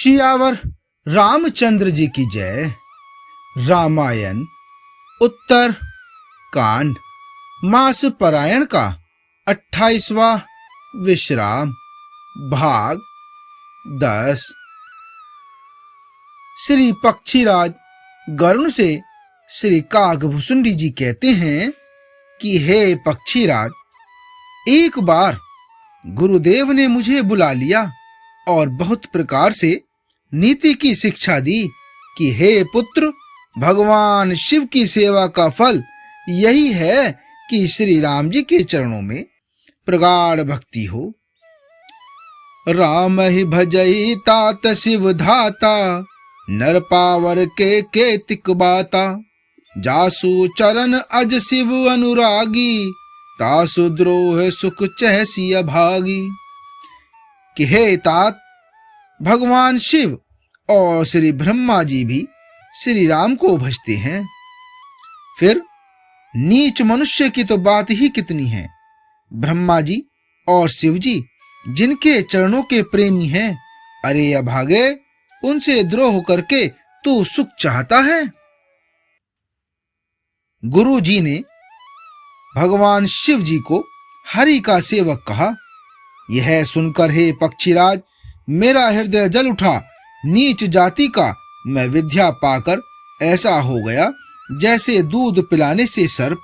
सियावर रामचंद्र जी की जय। रामायण उत्तर कांड मास परायण का 28वां विश्राम भाग 10। श्री पक्षीराज गरुण से श्री काकभुसुंडी जी कहते हैं कि हे पक्षीराज, एक बार गुरुदेव ने मुझे बुला लिया और बहुत प्रकार से नीति की शिक्षा दी कि हे पुत्र, भगवान शिव की सेवा का फल यही है कि श्री राम जी के चरणों में प्रगाढ़ भक्ति हो। राम ही भजई तात शिव धाता, नर पावर के केतिक बाता। जासु चरण अज शिव अनुरागी, तासु द्रोह सुख चहसी अभागी। कि हे तात, भगवान शिव और श्री ब्रह्मा जी भी श्री राम को भजते हैं। फिर नीच मनुष्य की तो बात ही कितनी है। ब्रह्मा जी और शिव जी जिनके चरणों के प्रेमी हैं, अरे अभागे, उनसे द्रोह करके तू सुख चाहता है। गुरु जी ने भगवान शिव जी को हरि का सेवक कहा। यह सुनकर हे पक्षीराज, मेरा हृदय जल उठा। नीच जाति का मैं विद्या पाकर ऐसा हो गया जैसे दूध पिलाने से सर्प।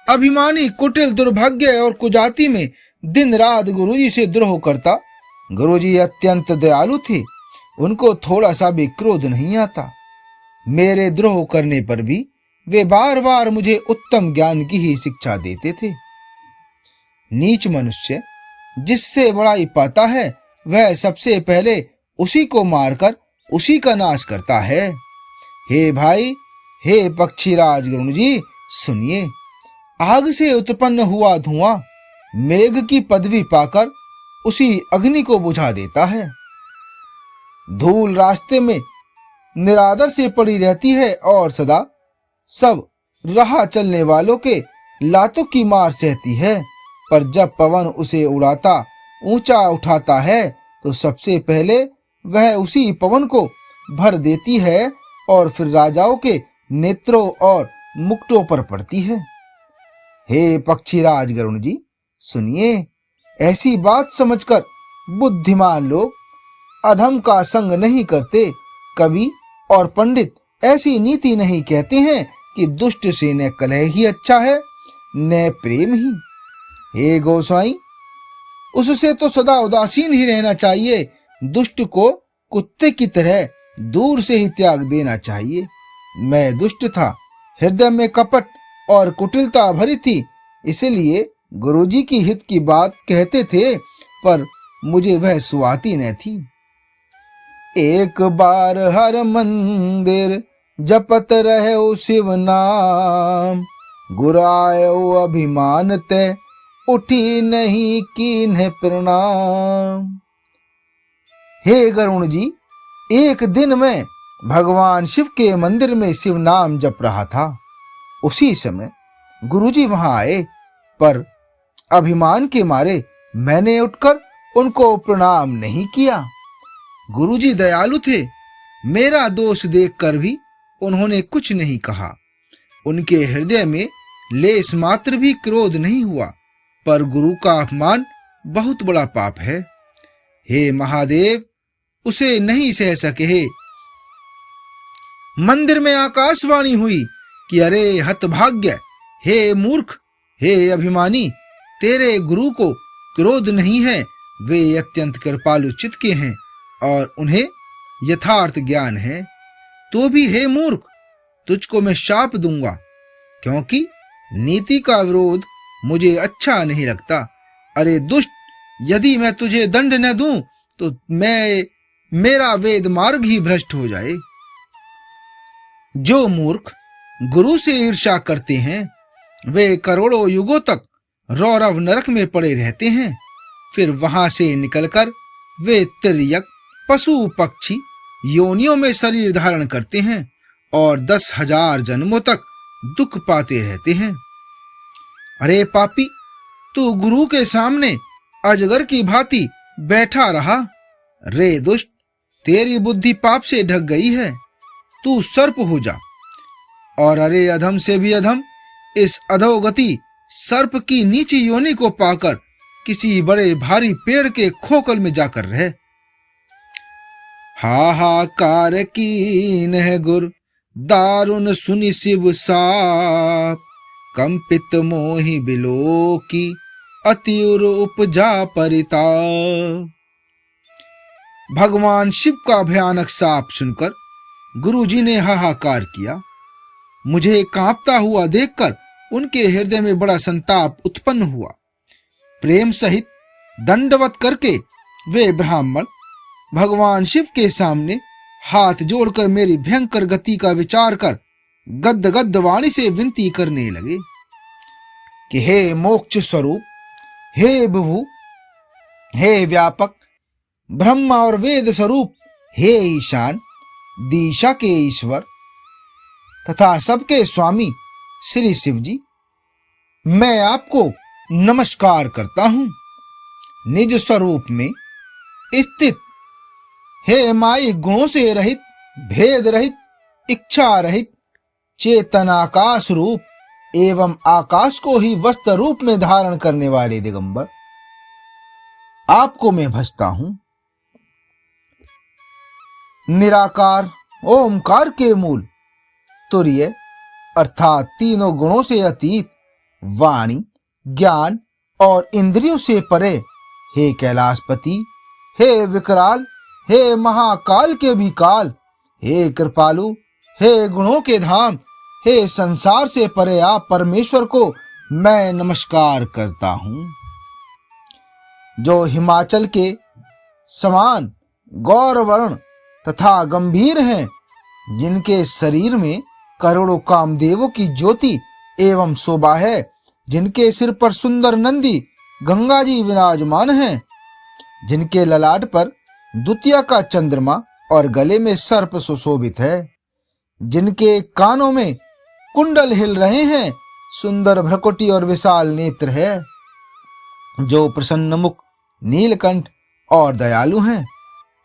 अभिमानी, कुटिल, दुर्भाग्य और कुजाति में दिन रात गुरुजी से द्रोह करता। गुरुजी अत्यंत दयालु थे, उनको थोड़ा सा भी क्रोध नहीं आता। मेरे द्रोह करने पर भी वे बार बार मुझे उत्तम ज्ञान की ही शिक्षा देते थे। नीच मनुष्य जिससे बड़ाई पाता है, वह सबसे पहले उसी को मारकर उसी का नाश करता है। हे भाई, हे पक्षीराज गरुण जी, सुनिए। आग से उत्पन्न हुआ धुआं मेघ की पदवी पाकर उसी अग्नि को बुझा देता है। धूल रास्ते में निरादर से पड़ी रहती है और सदा सब राह चलने वालों के लातों की मार सहती है, पर जब पवन उसे उड़ाता, ऊंचा उठाता है, तो सबसे पहले वह उसी पवन को भर देती है और फिर राजाओं के नेत्रों और मुकुटों पर पड़ती है। हे पक्षीराज गरुण जी, सुनिए। ऐसी बात समझकर बुद्धिमान लोग अधम का संग नहीं करते। कवि और पंडित ऐसी नीति नहीं कहते हैं कि दुष्ट से न कलह ही अच्छा है न प्रेम ही। हे गोसाई, उससे तो सदा उदासीन ही रहना चाहिए। दुष्ट को कुत्ते की तरह दूर से ही त्याग देना चाहिए। मैं दुष्ट था, हृदय में कपट और कुटिलता भरी थी, इसलिए गुरुजी की हित की बात कहते थे, पर मुझे वह सुहाती न थी। एक बार हर मंदिर जपत रहे शिव नाम, गुरायो अभिमान ते उठी नहीं कीन्ह प्रणाम। हे गरुण जी, एक दिन मैं भगवान शिव के मंदिर में शिव नाम जप रहा था। उसी समय गुरुजी वहां आए, पर अभिमान के मारे मैंने उठकर उनको प्रणाम नहीं किया। गुरुजी दयालु थे, मेरा दोष देखकर भी उन्होंने कुछ नहीं कहा। उनके हृदय में लेस मात्र भी क्रोध नहीं हुआ, पर गुरु का अपमान बहुत बड़ा पाप है। हे महादेव, उसे नहीं सह सके। मंदिर में आकाशवाणी हुई कि अरे हतभाग्य, हे मूर्ख, हे अभिमानी, तेरे गुरु को क्रोध नहीं है। वे अत्यंत कृपालु चित्त के हैं और उन्हें यथार्थ ज्ञान है। तो भी हे मूर्ख, तुझको मैं शाप दूंगा, क्योंकि नीति का विरोध मुझे अच्छा नहीं लगता। अरे दुष्ट, यदि मैं तुझे दंड न दूं तो मेरा वेद मार्ग ही भ्रष्ट हो जाए। जो मूर्ख गुरु से ईर्ष्या करते हैं, वे करोड़ों युगों तक रौरव नरक में पड़े रहते हैं। फिर वहां से निकलकर वे तिर्यक, पशु, पक्षी योनियों में शरीर धारण करते हैं और 10,000 जन्मों तक दुख पाते रहते हैं। अरे पापी, तू गुरु के सामने अजगर की भांति बैठा रहा। रे दुष्ट, तेरी बुद्धि पाप से ढक गई है, तू सर्प हो जा। और अरे अधम से भी अधम, इस अधोगति सर्प की नीची योनि को पाकर किसी बड़े भारी पेड़ के खोखल में जाकर रहे। हाहाकार कीन है गुर, दारुण सुनि शिव साप, कंपित मोहि बिलो की, अति उर उपजा परिताप। भगवान शिव का भयानक साप सुनकर गुरुजी ने हाहाकार किया। मुझे कांपता हुआ देखकर उनके हृदय में बड़ा संताप उत्पन्न हुआ। प्रेम सहित दंडवत करके वे ब्राह्मण भगवान शिव के सामने हाथ जोड़कर मेरी भयंकर गति का विचार कर गद्द गद्द वाणी से विनती करने लगे कि हे मोक्ष स्वरूप, हे विभु, हे व्यापक, ब्रह्मा और वेद स्वरूप, हे ईशान, दिशा के ईश्वर तथा सबके स्वामी श्री शिव जी, मैं आपको नमस्कार करता हूं। निज स्वरूप में स्थित हे माई गुणों से रहित, भेद रहित, इच्छा रहित, चेतन आकाश रूप एवं आकाश को ही वस्त्र रूप में धारण करने वाले दिगंबर, आपको मैं भजता हूं। निराकार ओमकार के मूल, तुर्य अर्थात तीनों गुणों से अतीत, वाणी, ज्ञान और इंद्रियों से परे, हे कैलाशपति, हे विकराल, हे महाकाल के भी काल, हे कृपालु, हे गुणों के धाम, हे संसार से परे आप परमेश्वर को मैं नमस्कार करता हूं। जो हिमाचल के समान गौरवर्ण तथा गंभीर हैं, जिनके शरीर में करोड़ों कामदेवों की ज्योति एवं शोभा है, जिनके सिर पर सुंदर नंदी गंगा जी विराजमान हैं, जिनके ललाट पर द्वितीया का चंद्रमा और गले में सर्प सुशोभित है, जिनके कानों में कुंडल हिल रहे हैं, सुंदर भ्रकुटी और विशाल नेत्र है, जो प्रसन्न मुख, नीलकंठ और दयालु हैं,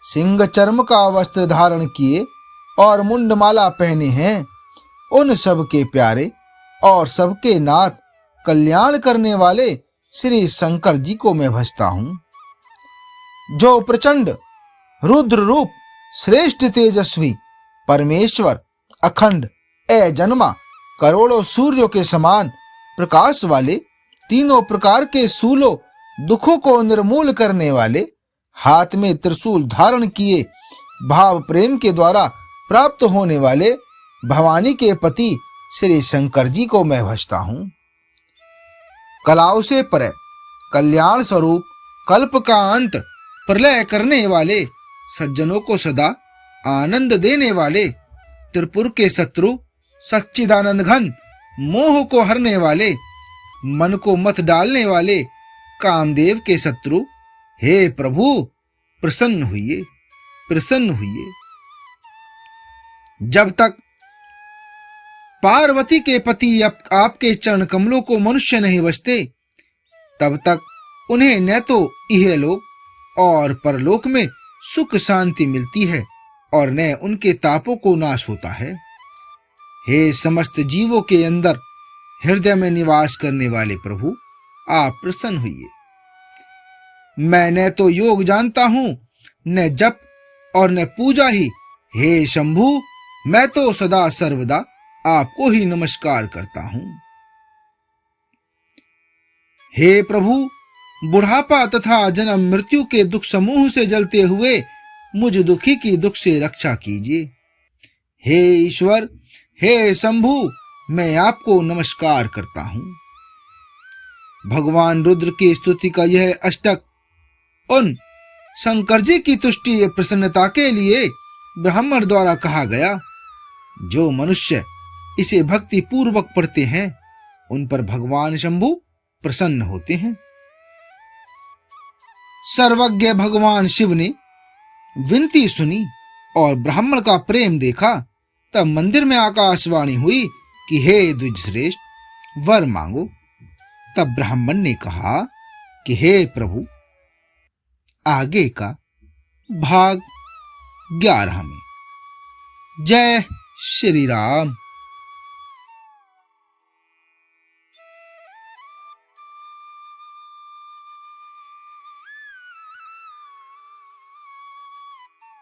सिंह चर्म का वस्त्र धारण किए और मुंडमाला पहने हैं, उन सब के प्यारे और सबके नाथ, कल्याण करने वाले श्री शंकर जी को मैं भजता हूं। जो प्रचंड रुद्र रूप, श्रेष्ठ तेजस्वी, परमेश्वर, अखंड, अजन्मा, करोड़ों सूर्यों के समान प्रकाश वाले, तीनों प्रकार के सूलों दुखों को निर्मूल करने वाले, हाथ में त्रिशूल धारण किए, भाव प्रेम के द्वारा प्राप्त होने वाले भवानी के पति श्री शंकर जी को मैं भजता हूं। कलाओं से परे, कल्याण स्वरूप, कल्प का अंत, प्रलय करने वाले, सज्जनों को सदा आनंद देने वाले, त्रिपुर के शत्रु, सच्चिदानंद घन, मोह को हरने वाले, मन को मत डालने वाले, कामदेव के शत्रु, हे प्रभु प्रसन्न हुइए, प्रसन्न हुइए। जब तक पार्वती के पति आपके चरण कमलों को मनुष्य नहीं बचते, तब तक उन्हें न तो इहलोक और परलोक में सुख शांति मिलती है और न उनके तापों को नाश होता है। हे समस्त जीवों के अंदर हृदय में निवास करने वाले प्रभु, आप प्रसन्न हुइए। मैं न तो योग जानता हूं, न जप और न पूजा ही। हे शंभु, मैं तो सदा सर्वदा आपको ही नमस्कार करता हूं। हे प्रभु, बुढ़ापा तथा जन्म मृत्यु के दुख समूह से जलते हुए मुझ दुखी की दुख से रक्षा कीजिए। हे ईश्वर, हे शंभु, मैं आपको नमस्कार करता हूं। भगवान रुद्र की स्तुति का यह अष्टक उन शंकर जी की तुष्टि प्रसन्नता के लिए ब्राह्मण द्वारा कहा गया। जो मनुष्य इसे भक्ति पूर्वक पढ़ते हैं, उन पर भगवान शंभु प्रसन्न होते हैं। सर्वज्ञ भगवान शिव ने विनती सुनी और ब्राह्मण का प्रेम देखा। तब मंदिर में आकाशवाणी हुई कि हे द्विजश्रेष्ठ, वर मांगो। तब ब्राह्मण ने कहा कि हे प्रभु, आगे का भाग 11 में। जय श्री राम।